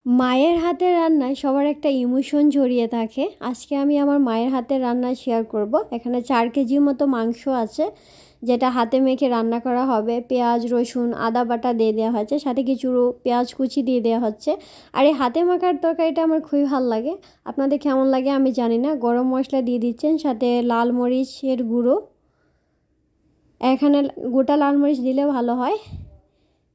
মায়ের হাতের রান্নায় সবার একটা ইমোশন জড়িয়ে থাকে। আজকে আমি আমার মায়ের হাতের রান্না শেয়ার করব। এখানে 4 কেজি মতো মাংস আছে, যেটা হাতে মেখে রান্না করা হবে। পেঁয়াজ, রসুন, আদা বাটা দিয়ে দেওয়া হয়েছে, সাথে কিছু পেঁয়াজ কুচি দিয়ে দেওয়া হচ্ছে। আর এই হাতে মাখার তরকারিটা আমার খুবই ভালো লাগে। আপনাদের কেমন লাগে আমি জানি না। গরম মশলা দিয়ে দিচ্ছেন, সাথে লাল মরিচের গুঁড়ো। এখানে গোটা লাল মরিচ দিলে ভালো হয়।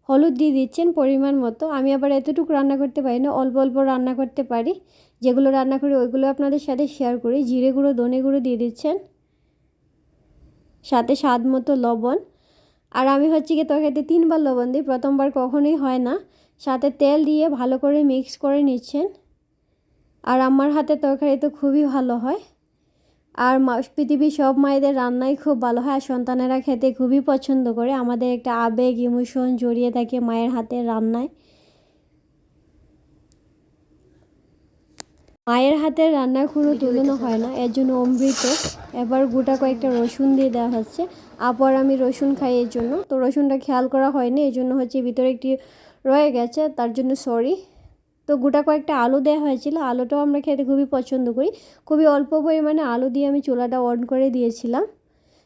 হলুদ দিয়ে দিচ্ছেন পরিমাণ মতো। আমি আবার এতটুকু রান্না করতে পারি না, অল্প অল্প রান্না করতে পারি। যেগুলো রান্না করি ওইগুলো আপনাদের সাথে শেয়ার করি। জিরে গুঁড়ো, ধনে গুঁড়ো দিয়ে দিচ্ছেন, সাথে স্বাদ মতো লবণ। আর আমি তরকারিতে 3বার লবণ দিই, প্রথমবার কখনোই হয় না। সাথে তেল দিয়ে ভালো করে মিক্স করে নিচ্ছেন। আর আমার হাতের তরকারি তো খুবই ভালো হয়। আর পৃথিবীর সব মায়েদের রান্নাই খুব ভালো হয়, আর সন্তানেরা খেতে খুবই পছন্দ করে। আমাদের একটা আবেগ, ইমোশন জড়িয়ে থাকে মায়ের হাতের রান্নায়। মায়ের হাতের রান্নার কোনো তুলনা হয় না, এর জন্য অমৃত। এবার গোটা কয়েকটা রসুন দিয়ে দেওয়া হচ্ছে। আবার আমি রসুন খাই, এই জন্য তো রসুনটা খেয়াল করা হয়নি, এই জন্য ভিতরে একটি রয়ে গেছে, তার জন্য সরি। তো গোটা কয়েকটা আলু দেওয়া হয়েছিল, আলুটাও আমরা খেতে খুবই পছন্দ করি। খুবই অল্প পরিমাণে আলু দিয়ে আমি চুলাটা অন করে দিয়েছিলাম।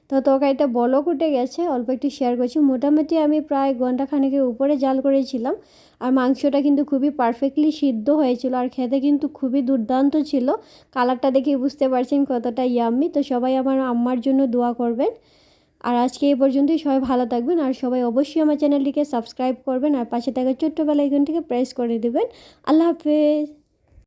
তো তরকারিটা বলক উঠে গেছে, অল্প একটু শেয়ার করছি। মোটামুটি আমি প্রায় ঘন্টাখানেকের উপরে জাল করেছিলাম। আর মাংসটা কিন্তু খুবই পারফেক্টলি সিদ্ধ হয়েছিল, আর খেতে কিন্তু খুবই দুর্দান্ত ছিল। কালারটা দেখে বুঝতে পারছেন কতটা ইয়াম্মি। তো সবাই আমার আম্মার জন্য দোয়া করবেন। আর আজকে এই পর্যন্তই। সবাই ভালো থাকবেন, আর সবাই অবশ্যই আমার চ্যানেলটিকে সাবস্ক্রাইব করবেন, আর পাশে থাকা ছোট্ট বেল আইকনটিকে প্রেস করে দেবেন। আল্লাহ হাফেজ।